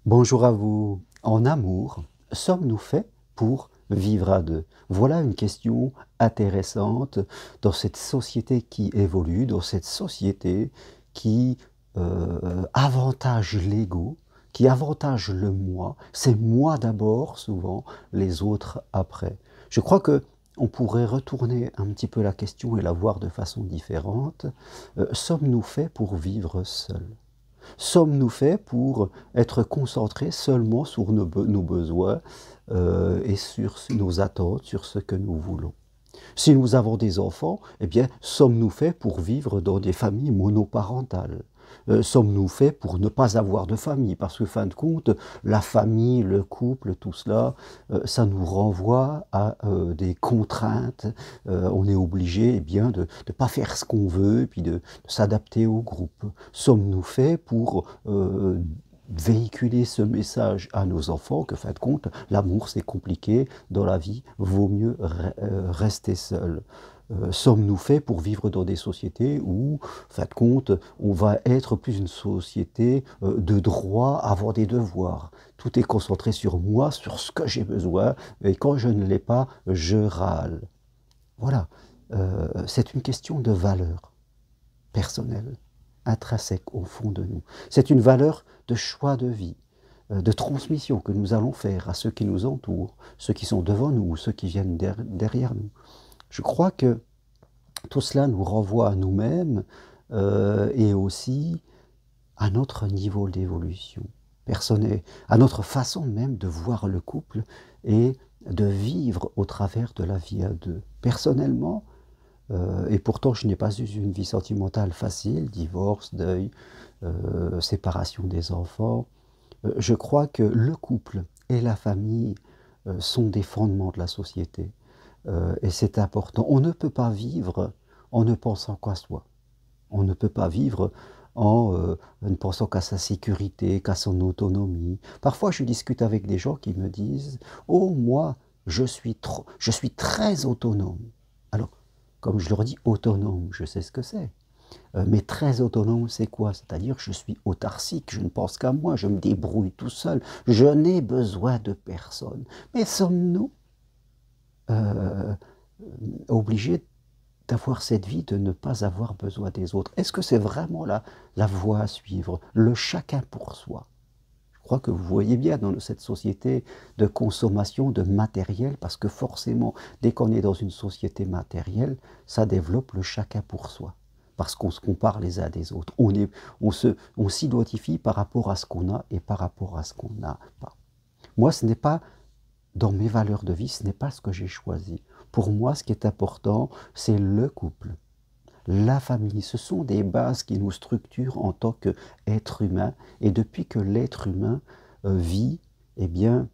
Bonjour à vous. En amour, sommes-nous faits pour vivre à deux? Voilà une question intéressante dans cette société qui évolue, dans cette société qui avantage l'ego, qui avantage le moi. C'est moi d'abord, souvent, les autres après. Je crois que on pourrait retourner un petit peu la question et la voir de façon différente. Sommes-nous faits pour vivre seuls? Sommes-nous faits pour être concentrés seulement sur nos besoins et sur nos attentes, sur ce que nous voulons? Si nous avons des enfants, eh bien, sommes-nous faits pour vivre dans des familles monoparentales? Sommes-nous faits pour ne pas avoir de famille? Parce que, fin de compte, la famille, le couple, tout cela, ça nous renvoie à des contraintes. On est obligé, eh bien, de ne pas faire ce qu'on veut, et puis de s'adapter au groupe. Sommes-nous faits pour véhiculer ce message à nos enfants que, fin de compte, l'amour c'est compliqué, dans la vie, vaut mieux rester seul. Sommes-nous faits pour vivre dans des sociétés où, en fin de compte, on va être plus une société de droit avant des devoirs? Tout est concentré sur moi, sur ce que j'ai besoin, et quand je ne l'ai pas, je râle. Voilà. C'est une question de valeur personnelle, intrinsèque au fond de nous. C'est une valeur de choix de vie, de transmission que nous allons faire à ceux qui nous entourent, ceux qui sont devant nous ou ceux qui viennent derrière nous. Je crois que tout cela nous renvoie à nous-mêmes et aussi à notre niveau d'évolution personnelle, à notre façon même de voir le couple et de vivre au travers de la vie à deux. Personnellement, et pourtant je n'ai pas eu une vie sentimentale facile, divorce, deuil, séparation des enfants. Je crois que le couple et la famille sont des fondements de la société. Et c'est important. On ne peut pas vivre en ne pensant qu'à soi. On ne peut pas vivre en ne pensant qu'à sa sécurité, qu'à son autonomie. Parfois, je discute avec des gens qui me disent « Oh, moi, je suis très autonome. » Alors, comme je leur dis autonome, je sais ce que c'est. Mais très autonome, c'est quoi? C'est-à-dire je suis autarcique, je ne pense qu'à moi, je me débrouille tout seul, je n'ai besoin de personne. Mais sommes-nous euh, obligés d'avoir cette vie, de ne pas avoir besoin des autres? Est-ce que c'est vraiment la voie à suivre, le chacun pour soi? Je crois que vous voyez bien dans cette société de consommation de matériel, parce que forcément, dès qu'on est dans une société matérielle, ça développe le chacun pour soi. Parce qu'on se compare les uns des autres. On s'identifie par rapport à ce qu'on a et par rapport à ce qu'on n'a pas. Moi, ce n'est pas dans mes valeurs de vie, ce n'est pas ce que j'ai choisi. Pour moi, ce qui est important, c'est le couple, la famille. Ce sont des bases qui nous structurent en tant qu'être humain. Et depuis que l'être humain vit, eh bien,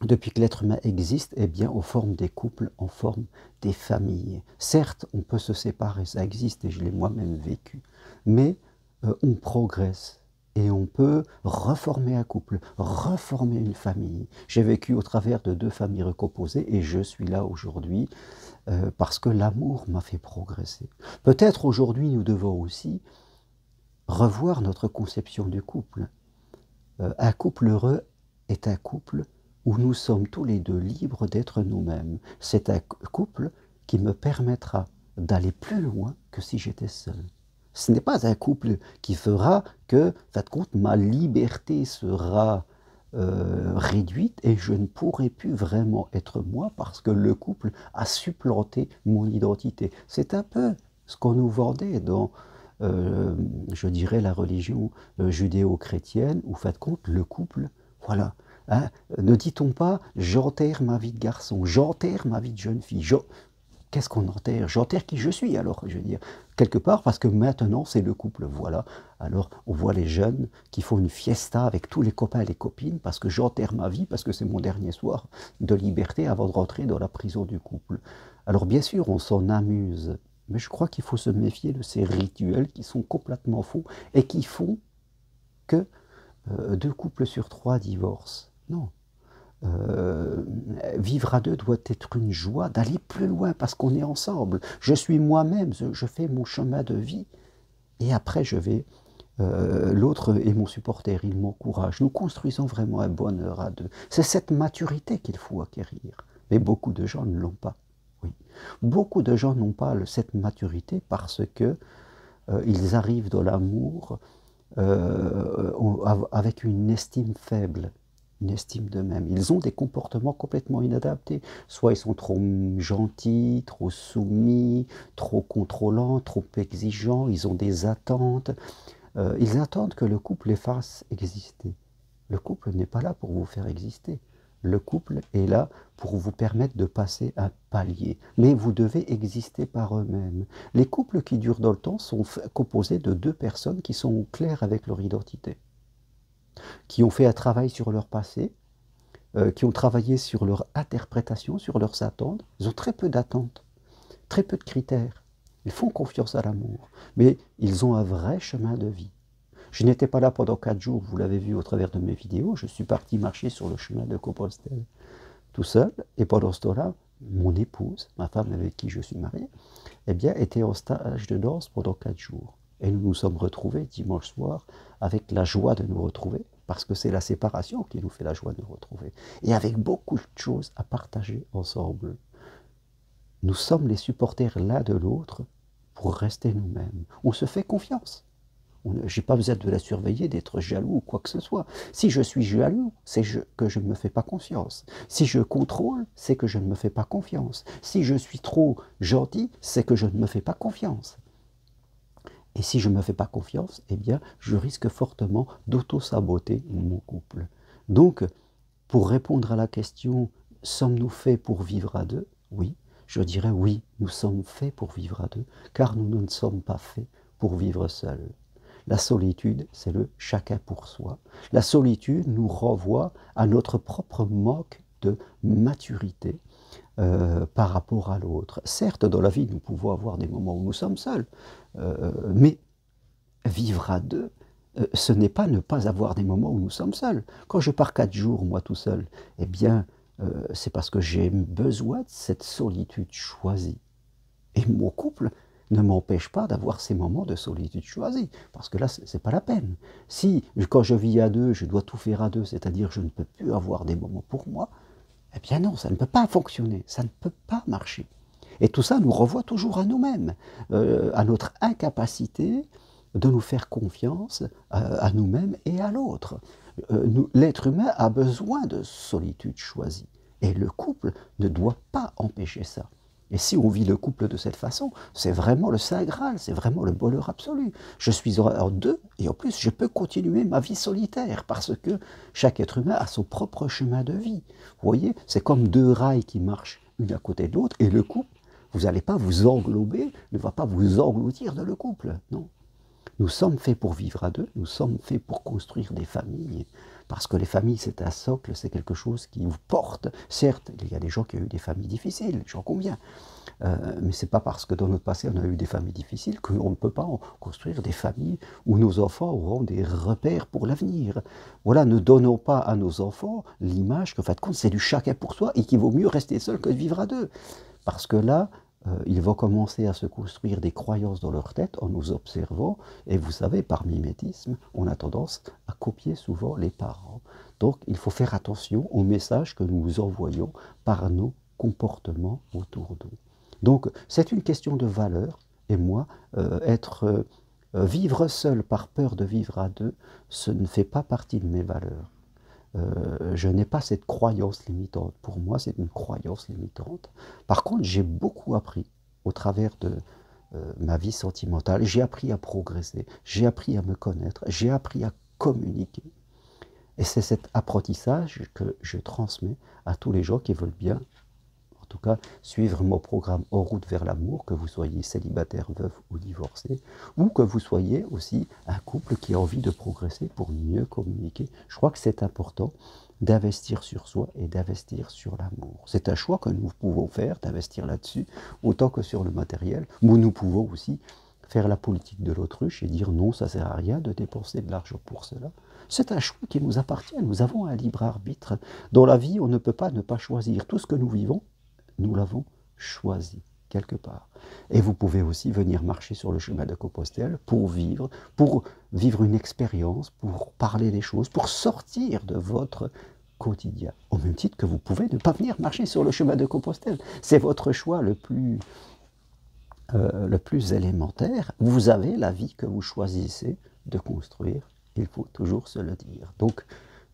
depuis que l'être humain existe, eh bien, on forme des couples, on forme des familles. Certes, on peut se séparer, ça existe et je l'ai moi-même vécu. Mais on progresse et on peut reformer un couple, reformer une famille. J'ai vécu au travers de deux familles recomposées et je suis là aujourd'hui parce que l'amour m'a fait progresser. Peut-être aujourd'hui nous devons aussi revoir notre conception du couple. Un couple heureux est un couple où nous sommes tous les deux libres d'être nous-mêmes. C'est un couple qui me permettra d'aller plus loin que si j'étais seul. Ce n'est pas un couple qui fera que, en fin de compte, ma liberté sera réduite et je ne pourrai plus vraiment être moi parce que le couple a supplanté mon identité. C'est un peu ce qu'on nous vendait dans, je dirais, la religion judéo-chrétienne, où, en fin de compte, le couple, voilà. Hein, ne dit-on pas j'enterre ma vie de garçon, j'enterre ma vie de jeune fille? Qu'est-ce qu'on enterre? J'enterre qui je suis alors, je veux dire. Quelque part, parce que maintenant, c'est le couple, voilà. Alors, on voit les jeunes qui font une fiesta avec tous les copains et les copines, parce que j'enterre ma vie, parce que c'est mon dernier soir de liberté avant de rentrer dans la prison du couple. Alors, bien sûr, on s'en amuse, mais je crois qu'il faut se méfier de ces rituels qui sont complètement faux et qui font que deux couples sur trois divorcent. Non. Euh, Vivre à deux doit être une joie d'aller plus loin parce qu'on est ensemble. Je suis moi-même, je fais mon chemin de vie et après je vais L'autre est mon supporter, il m'encourage. Nous construisons vraiment un bonheur à deux. C'est cette maturité qu'il faut acquérir. Mais beaucoup de gens ne l'ont pas. Oui. Beaucoup de gens n'ont pas cette maturité parce que ils arrivent dans l'amour avec une estime faible, une estime d'eux-mêmes. Ils ont des comportements complètement inadaptés. Soit ils sont trop gentils, trop soumis, trop contrôlants, trop exigeants, ils ont des attentes. Ils attendent que le couple les fasse exister. Le couple n'est pas là pour vous faire exister. Le couple est là pour vous permettre de passer un palier. Mais vous devez exister par eux-mêmes. Les couples qui durent dans le temps sont composés de deux personnes qui sont au clair avec leur identité, qui ont fait un travail sur leur passé, qui ont travaillé sur leur interprétation, sur leurs attentes. Ils ont très peu d'attentes, très peu de critères. Ils font confiance à l'amour, mais ils ont un vrai chemin de vie. Je n'étais pas là pendant 4 jours, vous l'avez vu au travers de mes vidéos, je suis parti marcher sur le chemin de Compostelle tout seul, et pendant ce temps-là, mon épouse, ma femme avec qui je suis marié, eh bien, était en stage de danse pendant 4 jours. Et nous nous sommes retrouvés dimanche soir avec la joie de nous retrouver, parce que c'est la séparation qui nous fait la joie de nous retrouver, et avec beaucoup de choses à partager ensemble. Nous sommes les supporters l'un de l'autre pour rester nous-mêmes. On se fait confiance. Je n'ai pas besoin de la surveiller, d'être jaloux ou quoi que ce soit. Si je suis jaloux, c'est que je ne me fais pas confiance. Si je contrôle, c'est que je ne me fais pas confiance. Si je suis trop gentil, c'est que je ne me fais pas confiance. Et si je ne me fais pas confiance, eh bien, je risque fortement d'auto-saboter mon couple. Donc, pour répondre à la question, sommes-nous faits pour vivre à deux? Oui, je dirais oui, nous sommes faits pour vivre à deux, car nous ne sommes pas faits pour vivre seuls. La solitude, c'est le chacun pour soi. La solitude nous renvoie à notre propre manque de maturité par rapport à l'autre. Certes, dans la vie, nous pouvons avoir des moments où nous sommes seuls, mais vivre à deux, ce n'est pas ne pas avoir des moments où nous sommes seuls. Quand je pars 4 jours, moi tout seul, eh bien, c'est parce que j'ai besoin de cette solitude choisie. Et mon couple ne m'empêche pas d'avoir ces moments de solitude choisie, parce que là, c'est pas la peine. Si, quand je vis à deux, je dois tout faire à deux, c'est-à-dire je ne peux plus avoir des moments pour moi, eh bien non, ça ne peut pas fonctionner, ça ne peut pas marcher. Et tout ça nous renvoie toujours à nous-mêmes, à notre incapacité de nous faire confiance à nous-mêmes et à l'autre. L'être humain a besoin de solitude choisie, et le couple ne doit pas empêcher ça. Et si on vit le couple de cette façon, c'est vraiment le Saint Graal, c'est vraiment le bonheur absolu. Je suis en deux, et en plus, je peux continuer ma vie solitaire, parce que chaque être humain a son propre chemin de vie. Vous voyez, c'est comme deux rails qui marchent une à côté de l'autre, et le couple, vous n'allez pas vous englober, ne va pas vous engloutir dans le couple, non. Nous sommes faits pour vivre à deux, nous sommes faits pour construire des familles, parce que les familles, c'est un socle, c'est quelque chose qui vous porte. Certes, il y a des gens qui ont eu des familles difficiles, j'en conviens, mais ce n'est pas parce que dans notre passé, on a eu des familles difficiles qu'on ne peut pas construire des familles où nos enfants auront des repères pour l'avenir. Voilà, ne donnons pas à nos enfants l'image qu'en fin de compte, c'est du chacun pour soi et qu'il vaut mieux rester seul que de vivre à deux. Parce que là, ils vont commencer à se construire des croyances dans leur tête en nous observant. Et vous savez, par mimétisme, on a tendance à copier souvent les parents. Donc, il faut faire attention aux messages que nous envoyons par nos comportements autour d'eux. Donc, c'est une question de valeur. Et moi, vivre seul par peur de vivre à deux, ce ne fait pas partie de mes valeurs. Je n'ai pas cette croyance limitante. Pour moi, c'est une croyance limitante. Par contre, j'ai beaucoup appris au travers de ma vie sentimentale. J'ai appris à progresser, j'ai appris à me connaître, j'ai appris à communiquer. Et c'est cet apprentissage que je transmets à tous les gens qui veulent bien, en tout cas, suivre mon programme En route vers l'amour, que vous soyez célibataire, veuf ou divorcé, ou que vous soyez aussi un couple qui a envie de progresser pour mieux communiquer. Je crois que c'est important d'investir sur soi et d'investir sur l'amour. C'est un choix que nous pouvons faire, d'investir là-dessus, autant que sur le matériel, mais nous pouvons aussi faire la politique de l'autruche et dire non, ça ne sert à rien de dépenser de l'argent pour cela. C'est un choix qui nous appartient, nous avons un libre arbitre. Dans la vie, on ne peut pas ne pas choisir. Tout ce que nous vivons, nous l'avons choisi. quelque part. Et vous pouvez aussi venir marcher sur le chemin de Compostelle pour vivre une expérience, pour parler des choses, pour sortir de votre quotidien. Au même titre que vous pouvez ne pas venir marcher sur le chemin de Compostelle. C'est votre choix le plus élémentaire. Vous avez la vie que vous choisissez de construire. Il faut toujours se le dire. Donc,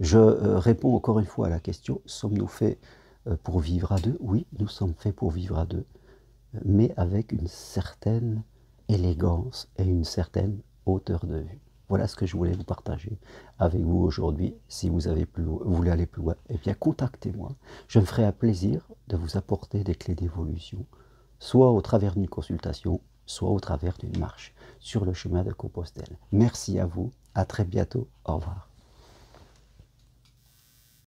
je réponds encore une fois à la question, sommes-nous faits pour vivre à deux? Oui, nous sommes faits pour vivre à deux, mais avec une certaine élégance et une certaine hauteur de vue. Voilà ce que je voulais vous partager avec vous aujourd'hui. Si vous voulez aller plus loin, eh bien contactez-moi. Je me ferai un plaisir de vous apporter des clés d'évolution, soit au travers d'une consultation, soit au travers d'une marche sur le chemin de Compostelle. Merci à vous, à très bientôt, au revoir.